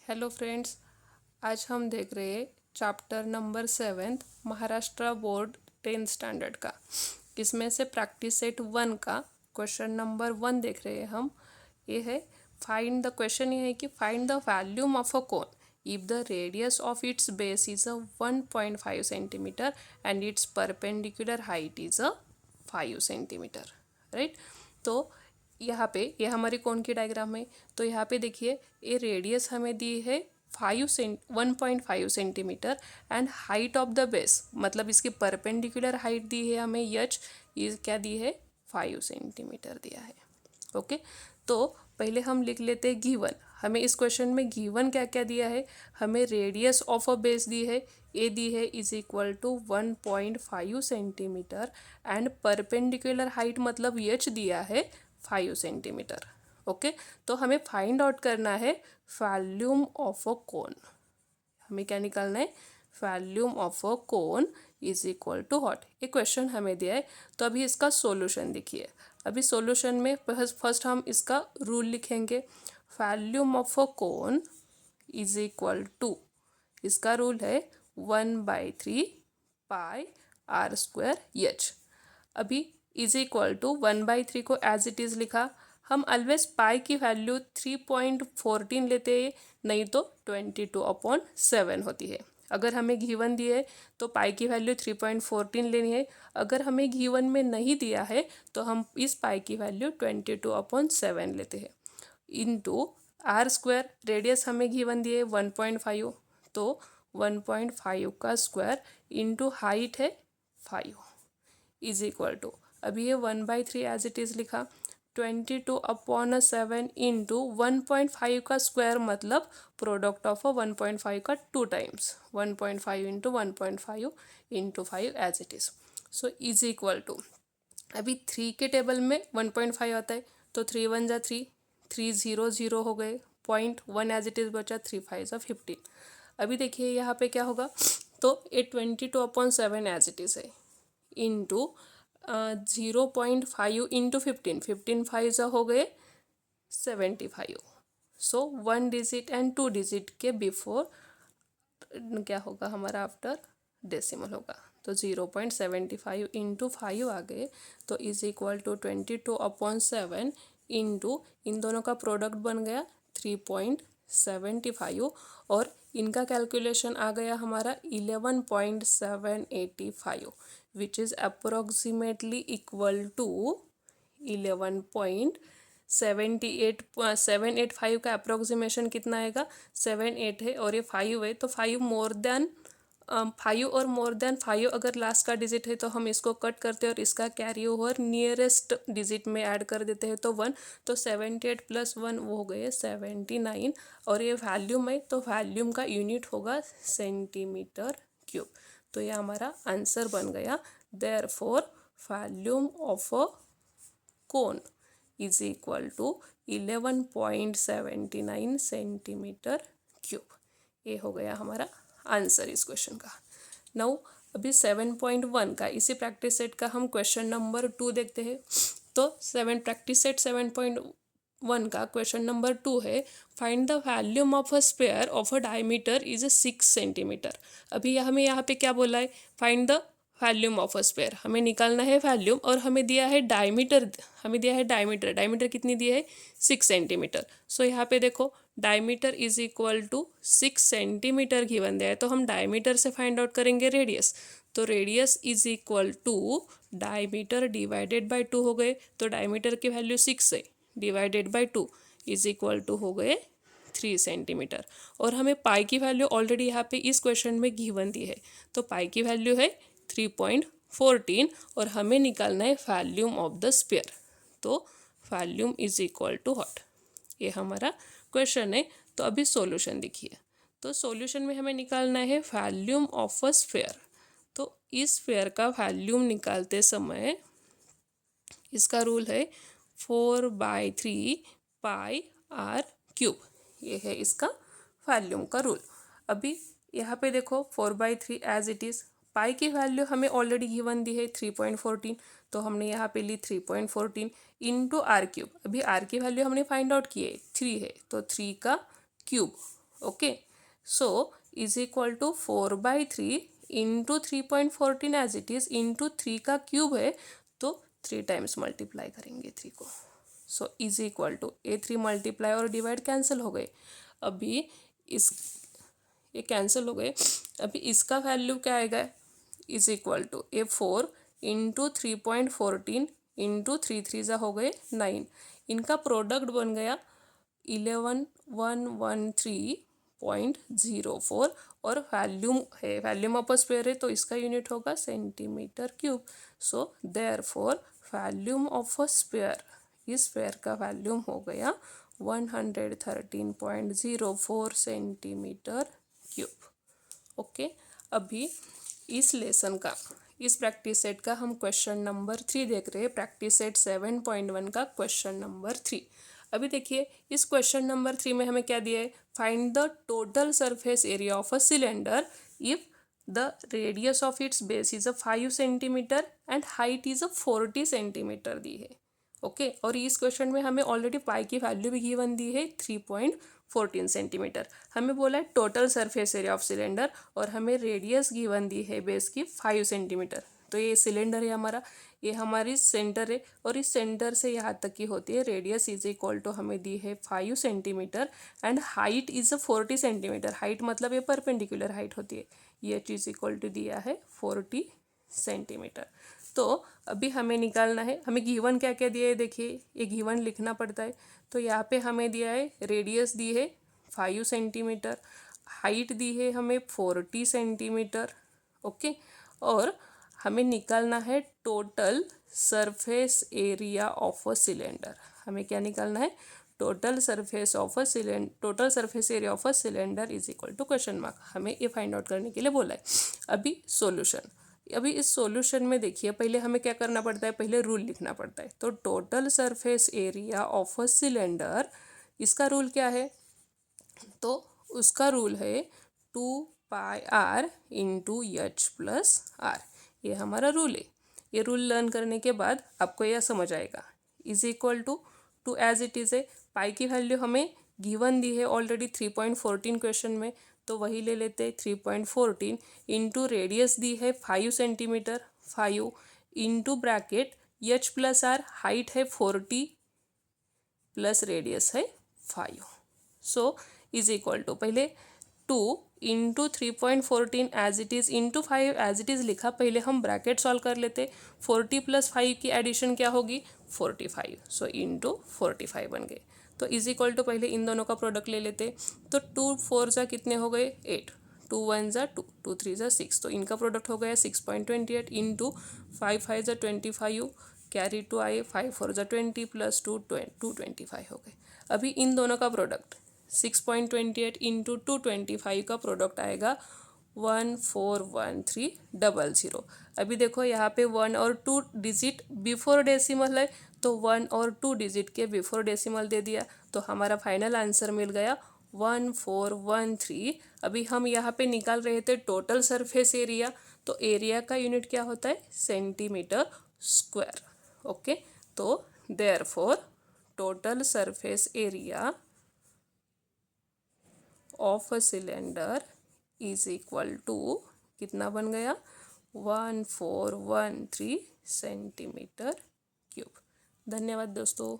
Hello friends, आज हम देख रहे हैं chapter number 7 Maharashtra board 10th standard का। इसमें से प्रैक्टिस सेट 1 का क्वेश्चन नंबर 1 देख रहे हैं हम। ये है फाइंड द क्वेश्चन। ये है कि find the volume of a cone if the radius of its base is a 1.5 centimetre and it's perpendicular height is a 5 centimetre. Right. तो यहाँ पे ये हमारी कोन की डायग्राम है। तो यहाँ पे देखिए, ये रेडियस हमें दी है 1.5 centimetre and height of the base मतलब इसकी परपेंडिकुलर हाइट दी है हमें एच, ये क्या दी है 5 सेंटीमीटर दिया है। ओके, तो पहले हम लिख लेते हैं गिवन। हमें इस क्वेश्चन में गिवन क्या क्या दिया है। हमें रेडियस ऑफ अ बेस दी है, ए दी है is equal to 1.5 centimetre and perpendicular height मतलब एच दिया है 5 सेंटीमीटर। ओके, तो हमें फाइंड आउट करना है वॉल्यूम ऑफ अ कोन। हमें क्या निकालना है, volume of a cone is equal to what. ये क्वेश्चन हमें दिया है। तो अभी इसका सॉल्यूशन देखिए। अभी सॉल्यूशन में फर्स्ट हम इसका रूल लिखेंगे। Volume of a cone is equal to, इसका रूल है 1/3 पाई आर स्क्वायर एच। अभी इज इक्वल टू 1/3 को एज इट इज़ लिखा। हम ऑलवेज पाई की वैल्यू 3.14 लेते हैं, नहीं तो 22/7 होती है। अगर हमें गिवन दिए है तो पाई की वैल्यू 3.14 लेनी है। अगर हमें गिवन में नहीं दिया है तो हम इस पाई की वैल्यू 22/7 लेते हैं। इंटू आर स्क्वायर, रेडियस हमें गिवन दिए 1.5, तो 1.5 का स्क्वायर इंटू हाइट है 5 इज इक्वल टू, अभी ये 1/3 एज इट इज़ लिखा, 22/7 इंटू 1.5 का स्क्वायर मतलब प्रोडक्ट ऑफ 1.5 का 2 times, 1.5 into 1.5 into 5 as it is. So is equal to, अभी 3 के टेबल में 1.5 आता है तो 3 1 जा 3, 3 0 0 हो गए, 0.1 एज इट इज़ बचा, 3 5 जा 15। अभी देखिए यहाँ पे क्या होगा, तो ये 22/7 एज इट इज़ है इंटू 0.5 इंटू 15, 15 5 जा हो गए 75। सो 1 डिजिट एंड 2 डिजिट के बिफोर क्या होगा हमारा, आफ्टर डेसिमल होगा। तो 0.75 इंटू 5 आ गए, तो इज इक्वल टू 22/7 इंटू इन दोनों का प्रोडक्ट बन गया 3.75 और इनका कैलकुलेशन आ गया हमारा 11.785 which is approximately equal to 11.785 का अप्रोक्सीमेशन कितना आएगा, 7 8 है और ये 5 है, तो 5 मोर देन 5 और मोर देन 5 अगर लास्ट का डिजिट है तो हम इसको कट करते हैं और इसका कैरी ओवर नियरेस्ट डिजिट में ऐड कर देते हैं तो 1, तो 78 + 1 वो हो गए 79 और ये वॉल्यूम है तो वॉल्यूम का यूनिट होगा सेंटीमीटर क्यूब। तो ये हमारा आंसर बन गया। Therefore volume of a cone is equal to 11.79 centimetre cube. ये हो गया हमारा आंसर इस क्वेश्चन का। नाउ अभी 7.1 का इसी प्रैक्टिस सेट का हम क्वेश्चन नंबर 2 देखते हैं। तो प्रैक्टिस सेट 7.1 का क्वेश्चन नंबर 2 है, find the volume of a sphere of a diameter is 6 centimetre. अभी हमें यहाँ पे क्या बोला है, find the volume of a sphere, हमें निकालना है वॉल्यूम और हमें दिया है डायमीटर, डायमीटर कितनी दी है 6 सेंटीमीटर। सो यहाँ पे देखो diameter is equal to 6 centimetre given दिया है, तो हम डायमीटर से फाइंड आउट करेंगे रेडियस। तो radius is equal to diameter divided by 2 हो गए, तो डायमीटर की वैल्यू 6 है divided by 2 is equal to हो गए 3 सेंटीमीटर। और हमें पाई की वैल्यू ऑलरेडी यहाँ पे इस क्वेश्चन में गिवन दी है, तो पाई की वैल्यू है 3.14 और हमें निकालना है वॉल्यूम ऑफ द स्फीयर। तो volume is equal to what, ये हमारा क्वेश्चन है। तो अभी सॉल्यूशन देखिए। तो सॉल्यूशन में हमें निकालना है वॉल्यूम ऑफ अ स्फीयर। तो इस स्फीयर का वॉल्यूम निकालते समय इसका रूल है 4/3 पाई आर क्यूब, ये है इसका वॉल्यूम का रूल। अभी यहाँ पे देखो 4/3 एज इट इज़, पाई की वैल्यू हमें ऑलरेडी गिवन दी है 3.14, तो हमने यहाँ पे ली 3.14 इंटू आर क्यूब। अभी आर की वैल्यू हमने फाइंड आउट की है 3 है, तो 3 का cube okay, so is equal to 4/3 into 3.14 as it is into 3 का क्यूब है, तो 3 टाइम्स मल्टीप्लाई करेंगे 3 को। सो इज इक्वल टू ये 3 मल्टीप्लाई और डिवाइड कैंसिल हो गए। अभी इस ये कैंसिल हो गए। अभी इसका वैल्यू क्या आएगा, इज इक्वल टू ये 4 इंटू 3.14 इंटू 3 जा हो गए 9। इनका प्रोडक्ट बन गया 11,113.04 और वैल्यूम है, वैल्यूम ऑफ अ स्क्वायर है तो इसका यूनिट होगा centimetre cube. So therefore volume of a square, इस स्क्वायर का वैल्यूम हो गया 113.04 सेंटीमीटर क्यूब। ओके, अभी इस लेसन का, इस प्रैक्टिस सेट का हम क्वेश्चन नंबर 3 देख रहे हैं। प्रैक्टिस सेट 7.1 का क्वेश्चन नंबर 3। अभी देखिए इस क्वेश्चन नंबर 3 में हमें क्या दिया है, find the total surface area of a cylinder if the radius of its base is a 5 centimetre and height is a 40 centimetre दी है। ओके, और इस क्वेश्चन में हमें ऑलरेडी पाई की वैल्यू भी गिवन दी है 3.14 सेंटीमीटर। हमें बोला है total surface area of cylinder और हमें रेडियस गिवन दी है बेस की 5 सेंटीमीटर। तो ये सिलेंडर है हमारा, ये हमारी सेंटर है और इस सेंटर से यहाँ तक की होती है रेडियस इज इक्वल टू हमें दी है 5 centimetre and height is a 40 centimetre. Height मतलब ये परपेंडिकुलर हाइट होती है, ये चीज़ इक्वल टू दिया है 40 सेंटीमीटर। तो अभी हमें निकालना है, हमें गिवन क्या क्या दिया है देखिए, ये गिवन लिखना पड़ता है। तो यहाँ पे हमें दिया है रेडियस दी है 5 सेंटीमीटर, हाइट दी है हमें 40 सेंटीमीटर। ओके, और हमें निकालना है total surface area of a cylinder. हमें क्या निकालना है, total surface of a cylinder, total surface area of a cylinder is equal to question mark. हमें ये फाइंड आउट करने के लिए बोला है। अभी सॉल्यूशन, अभी इस सॉल्यूशन में देखिए पहले हमें क्या करना पड़ता है, पहले रूल लिखना पड़ता है। तो total surface area of a cylinder, इसका रूल क्या है, तो उसका रूल है 2πr into H plus are. ये हमारा रूल है। ये रूल लर्न करने के बाद आपको यह समझ आएगा। Is equal to as it is है, पाई की वैल्यू हमें गिवन दी है ऑलरेडी 3.14 क्वेश्चन में, तो वही ले लेते 3.14 इंटू रेडियस दी है 5 centimetre, 5 into bracket h plus r, height है 40 प्लस रेडियस है 5। सो इज इक्वल टू पहले 2 into 3.14 as it is into 5 as it is लिखा, पहले हम ब्रैकेट सॉल्व कर लेते। 40 प्लस 5 की एडिशन क्या होगी 45, सो इंटू 45 बन गए। तो इज इक्वल टू पहले इन दोनों का प्रोडक्ट ले लेते। तो 2 4 जा कितने हो गए 8, 2 1 जा 2, 2 3 जा 6, तो इनका प्रोडक्ट हो गया 6.28 इंटू 5 5 जा 25, कैरी टू आए 5 4 जा 20 प्लस 2 225 हो गए। अभी इन दोनों का प्रोडक्ट 6.28 इंटू 225 का प्रोडक्ट आएगा 141300। अभी देखो यहाँ पे 1 और 2 डिजिट बिफोर डेसिमल है, तो 1 और 2 डिजिट के बिफोर डेसिमल दे दिया, तो हमारा फाइनल आंसर मिल गया 1413। अभी हम यहाँ पे निकाल रहे थे टोटल सरफेस एरिया, तो एरिया का यूनिट क्या होता है सेंटीमीटर स्क्वायर। ओके, तो therefore total surface area of a cylinder is equal to कितना बन गया 1413 सेंटीमीटर क्यूब। धन्यवाद दोस्तों।